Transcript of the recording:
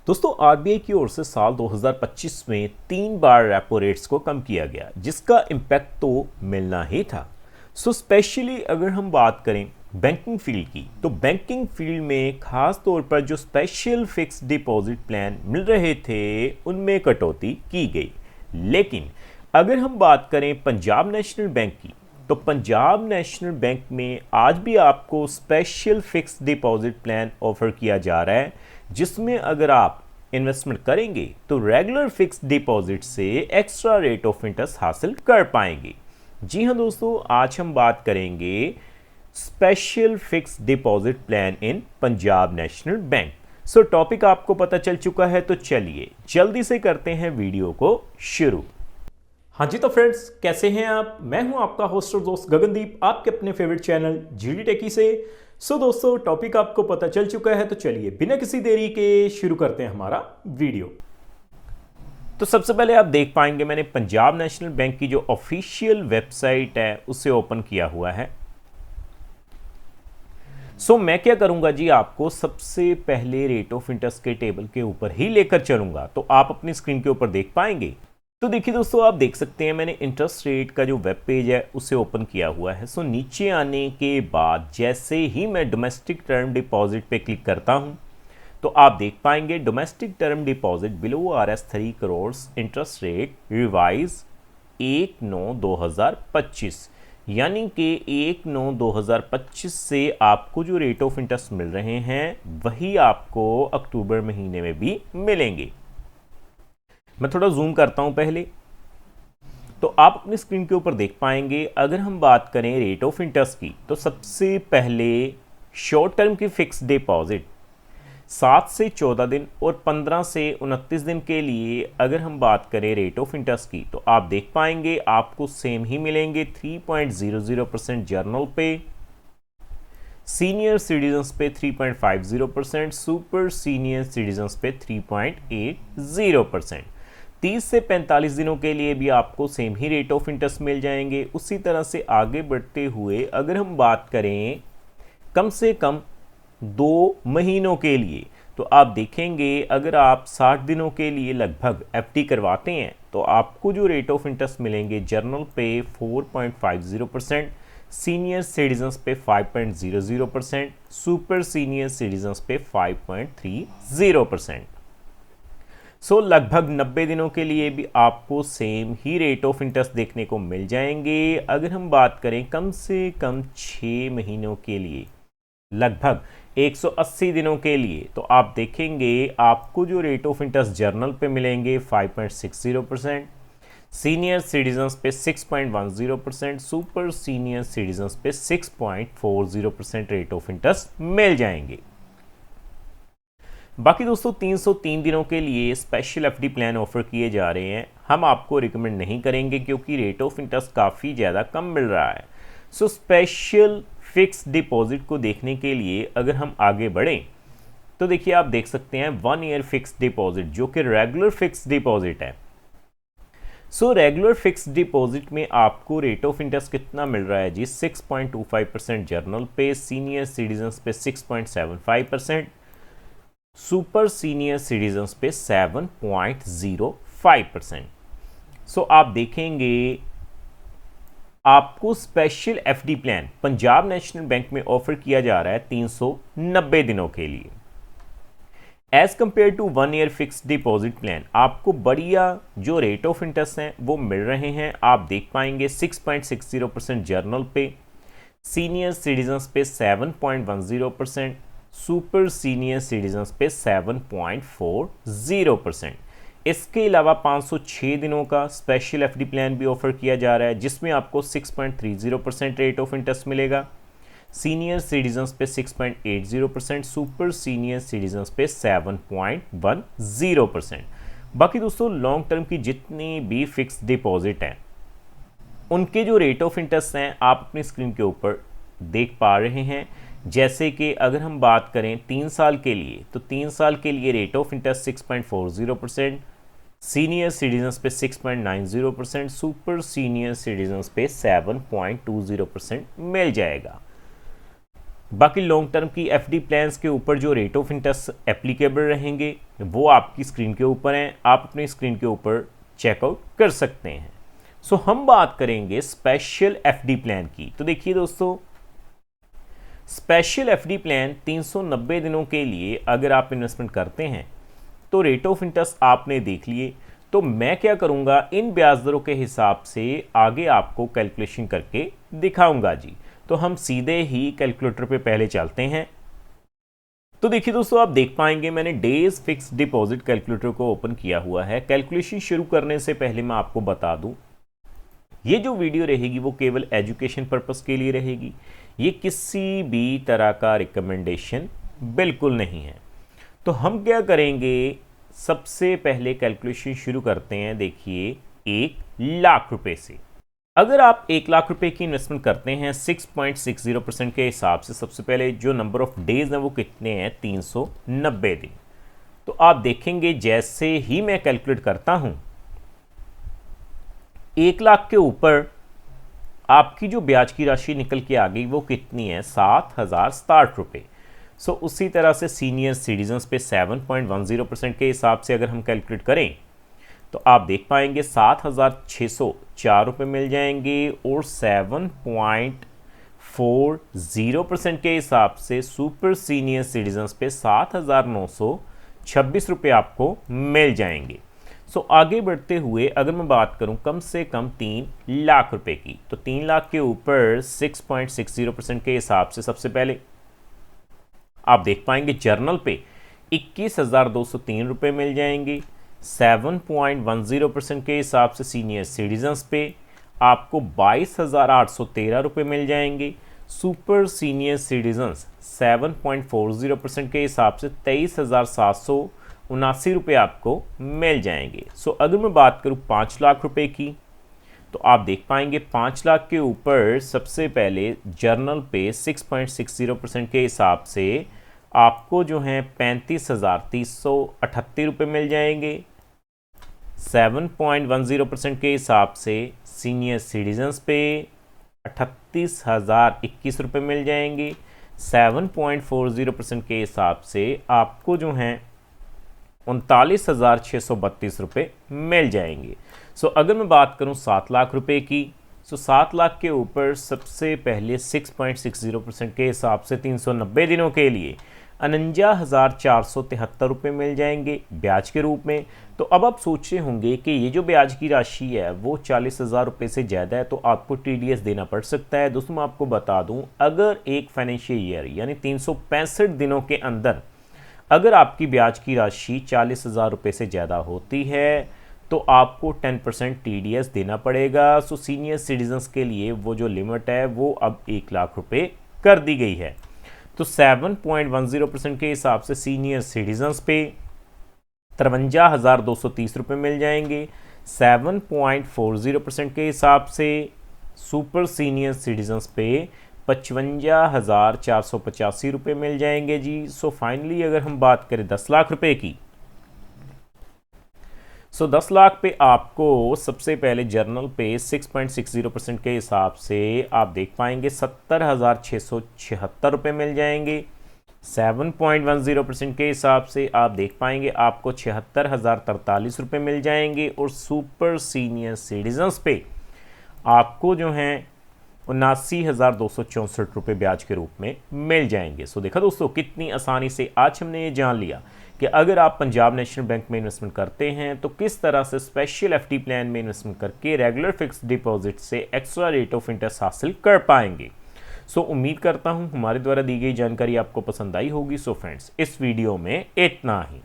दोस्तों आरबीआई की ओर से साल 2025 में 3 बार रेपो रेट्स को कम किया गया, जिसका इम्पैक्ट तो मिलना ही था। स्पेशली अगर हम बात करें बैंकिंग फील्ड की, तो बैंकिंग फील्ड में खास तौर पर जो स्पेशल फिक्स डिपॉजिट प्लान मिल रहे थे उनमें कटौती की गई। लेकिन अगर हम बात करें पंजाब नेशनल बैंक की, तो पंजाब नेशनल बैंक में आज भी आपको special fix deposit plan offer किया जा रहा है, जिसमें अगर आप इन्वेस्टमेंट करेंगे तो रेगुलर फिक्स डिपॉजिट से एक्स्ट्रा रेट ऑफ इंटरेस्ट हासिल कर पाएंगे। जी हाँ दोस्तों, आज हम बात करेंगे special fix deposit plan in Punjab National bank. Topic आपको पता चल चुका है, तो चलिए जल्दी से करते हैं वीडियो को शुरू। हाँ जी, तो फ्रेंड्स कैसे हैं आप? मैं हूं आपका होस्ट और दोस्त गगनदीप, आपके अपने फेवरेट चैनल जीडी टेकी से। दोस्तों टॉपिक आपको पता चल चुका है, तो चलिए बिना किसी देरी के शुरू करते हैं हमारा वीडियो। तो सबसे पहले आप देख पाएंगे मैंने पंजाब नेशनल बैंक की जो ऑफिशियल वेबसाइट है उसे ओपन किया हुआ है। मैं क्या करूंगा जी, आपको सबसे पहले रेट ऑफ इंटरेस्ट के टेबल के ऊपर ही लेकर चलूंगा, तो आप अपनी स्क्रीन के ऊपर देख पाएंगे। तो देखिए दोस्तों, आप देख सकते हैं मैंने इंटरेस्ट रेट का जो वेब पेज है उसे ओपन किया हुआ है। नीचे आने के बाद जैसे ही मैं डोमेस्टिक टर्म डिपॉजिट पे क्लिक करता हूं, तो आप देख पाएंगे domestic term deposit below RS 3 crore interest rate revise 1/9/2025, यानी कि 1/9/2025 से आपको जो रेट ऑफ इंटरेस्ट मिल रहे हैं वही आपको अक्टूबर महीने में भी मिलेंगे। मैं थोड़ा जूम करता हूं पहले, तो आप अपनी स्क्रीन के ऊपर देख पाएंगे। अगर हम बात करें रेट ऑफ इंटरेस्ट की, तो सबसे पहले शॉर्ट टर्म की फिक्स डिपॉजिट 7 से 14 दिन और 15 से 29 दिन के लिए अगर हम बात करें रेट ऑफ इंटरेस्ट की, तो आप देख पाएंगे आपको सेम ही मिलेंगे 3.00% जर्नल पे, सीनियर सिटीजन्स पे 3.50%, सुपर सीनियर सिटीजन्स पे 3.80%। 30 से 45 दिनों के लिए भी आपको सेम ही रेट ऑफ इंटरेस्ट मिल जाएंगे। उसी तरह से आगे बढ़ते हुए अगर हम बात करें कम से कम 2 महीनों के लिए, तो आप देखेंगे अगर आप 60 दिनों के लिए लगभग FD करवाते हैं तो आपको जो रेट ऑफ इंटरेस्ट मिलेंगे जर्नल पे 4.50%, सीनियर सिटीजन्स पे 5.00%, सुपर सीनियर सिटीजन्स पे 5.30%। लगभग 90 दिनों के लिए भी आपको सेम ही रेट ऑफ इंटरेस्ट देखने को मिल जाएंगे। अगर हम बात करें कम से कम 6 महीनों के लिए, लगभग 180 दिनों के लिए, तो आप देखेंगे आपको जो रेट ऑफ इंटरेस्ट जर्नल पे मिलेंगे 5.60%, सीनियर सिटीजन्स पे 6.10%, सुपर सीनियर सिटीजन्स पे 6.40% रेट ऑफ इंटरेस्ट मिल जाएंगे। बाकी दोस्तों 303 दिनों के लिए स्पेशल FD प्लान ऑफर किए जा रहे हैं। हम आपको रिकमेंड नहीं करेंगे क्योंकि रेट ऑफ इंटरेस्ट काफ़ी ज़्यादा कम मिल रहा है। स्पेशल फिक्स डिपॉजिट को देखने के लिए अगर हम आगे बढ़ें, तो देखिए आप देख सकते हैं 1 ईयर फिक्स डिपॉजिट जो कि रेगुलर फिक्स डिपॉजिट है। रेगुलर फिक्स डिपॉजिट में आपको रेट ऑफ इंटरेस्ट कितना मिल रहा है जी, 6.25% जर्नल पे, सीनियर सिटीजन्स पे 6.75%, सुपर सीनियर सिटीजन्स पे 7.05%। आप देखेंगे आपको special FD plan Punjab National Bank में ऑफर किया जा रहा है 390 दिनों के लिए। As compare to 1 year fixed deposit plan आपको बढ़िया जो रेट ऑफ इंटरेस्ट हैं वो मिल रहे हैं। आप देख पाएंगे 6.60% जर्नल पे, सीनियर सिटीजन्स पे 7.10%, सुपर सीनियर सिटीजन्स पे 7.40%। इसके अलावा 506 दिनों का स्पेशल FD प्लान भी ऑफर किया जा रहा है जिसमें आपको 6.30% रेट ऑफ इंटरेस्ट मिलेगा, सीनियर सिटीजन्स पे 6.80%, सुपर सीनियर सिटीजन्स पे 7.10%। बाकी दोस्तों लॉन्ग टर्म की जितनी भी फिक्स डिपॉजिट हैं उनके जो रेट ऑफ इंटरेस्ट हैं आप अपनी स्क्रीन के ऊपर देख पा रहे हैं। जैसे कि अगर हम बात करें 3 साल के लिए, तो 3 साल के लिए rate of interest 6.40%, senior citizens पे 6.90%, सुपर सीनियर सिटीजन्स पे 7.20% मिल जाएगा। बाकी लॉन्ग टर्म की एफडी प्लान्स के ऊपर जो रेट ऑफ इंटरेस्ट एप्लीकेबल रहेंगे वो आपकी स्क्रीन के ऊपर हैं, आप अपनी स्क्रीन के ऊपर चेकआउट कर सकते हैं। सो हम बात करेंगे स्पेशल एफडी प्लान की। तो देखिए दोस्तों, स्पेशल एफडी प्लान 390 दिनों के लिए अगर आप इन्वेस्टमेंट करते हैं तो रेट ऑफ इंटरेस्ट आपने देख लिए। तो मैं क्या करूंगा, इन ब्याज दरों के हिसाब से आगे आपको कैलकुलेशन करके दिखाऊंगा जी। तो हम सीधे ही कैलकुलेटर पे पहले चलते हैं। तो देखिए दोस्तों, आप देख पाएंगे मैंने डेज फिक्स डिपॉजिट कैलकुलेटर को ओपन किया हुआ है। कैलकुलेशन शुरू करने से पहले मैं आपको बता दूं, ये जो वीडियो रहेगी वो केवल एजुकेशन पर्पस के लिए रहेगी, ये किसी भी तरह का रिकमेंडेशन बिल्कुल नहीं है। तो हम क्या करेंगे, सबसे पहले कैलकुलेशन शुरू करते हैं। देखिए 1 लाख रुपए से अगर आप 1 लाख रुपए की इन्वेस्टमेंट करते हैं 6.60% के हिसाब से, सबसे पहले जो नंबर ऑफ डेज हैं वो कितने हैं, 390 दिन। तो आप देखेंगे जैसे ही मैं कैलकुलेट करता हूं 1 लाख के ऊपर आपकी जो ब्याज की राशि निकल के आ गई वो कितनी है, 7,060 रुपये। सो उसी तरह से सीनियर सिटीजन्स पे 7.10% के हिसाब से अगर हम कैलकुलेट करें तो आप देख पाएंगे 7,604 रुपये मिल जाएंगे, और 7.40% के हिसाब से सुपर सीनियर सिटीजन्स पे 7,926 रुपये आपको मिल जाएंगे। सो आगे बढ़ते हुए अगर मैं बात करूं कम से कम 3 लाख रुपए की, तो 3 लाख के ऊपर 6.60% के हिसाब से सबसे पहले आप देख पाएंगे जर्नल पे 21,203 रुपये मिल जाएंगे। 7.10% के हिसाब से सीनियर सिटीजन्स पे आपको 22,813 रुपये मिल जाएंगे। सुपर सीनियर सिटीजन्स 7.40% के हिसाब से 23,779 रुपये आपको मिल जाएंगे। सो अगर मैं बात करूं 5 लाख रुपए की, तो आप देख पाएंगे 5 लाख के ऊपर सबसे पहले जर्नल पे 6.60% के हिसाब से आपको जो है 35,338 रुपये मिल जाएंगे। 7.10% के हिसाब से सीनियर सिटीजन्स पे 38,021 रुपये मिल जाएंगे। 7.40% के हिसाब से आपको जो है 39,632 रुपये मिल जाएंगे। सो अगर मैं बात करूं 7 लाख रुपए की, सो 7 लाख के ऊपर सबसे पहले 6.60% के हिसाब से 390 दिनों के लिए 49,473 रुपये मिल जाएंगे ब्याज के रूप में। तो अब आप सोच रहे होंगे कि ये जो ब्याज की राशि है वो 40,000 रुपये से ज़्यादा है, तो आपको TDS देना पड़ सकता है। दोस्तों मैं आपको बता दूं, अगर एक फाइनेंशियल ईयर यानी 365 दिनों के अंदर अगर आपकी ब्याज की राशि 40,000 रुपये से ज़्यादा होती है तो आपको 10% TDS देना पड़ेगा। सो सीनियर सिटीजन्स के लिए वो जो लिमिट है वो अब 1 लाख रुपये कर दी गई है। तो 7.10% के हिसाब से सीनियर सिटीजन्स पे 53,230 रुपये मिल जाएंगे। 7.40% के हिसाब से सुपर सीनियर सिटीजन्स पे 55,485 रुपये मिल जाएंगे जी। सो फाइनली अगर हम बात करें 10 लाख रुपए की, सो 10 लाख पे आपको सबसे पहले जर्नल पे 6.60% के हिसाब से आप देख पाएंगे 70,676 रुपये मिल जाएंगे। 7.10% के हिसाब से आप देख पाएंगे आपको 76,043 रुपये मिल जाएंगे, और सुपर सीनियर सिटीजन्स पे आपको जो हैं 79,264 रुपये ब्याज के रूप में मिल जाएंगे। सो देखा दोस्तों कितनी आसानी से आज हमने ये जान लिया कि अगर आप पंजाब नेशनल बैंक में इन्वेस्टमेंट करते हैं तो किस तरह से स्पेशल एफडी प्लान में इन्वेस्टमेंट करके रेगुलर फिक्स डिपॉजिट से एक्स्ट्रा रेट ऑफ इंटरेस्ट हासिल कर पाएंगे। सो उम्मीद करता हूं हमारे द्वारा दी गई जानकारी आपको पसंद आई होगी। सो फ्रेंड्स, इस वीडियो में इतना ही।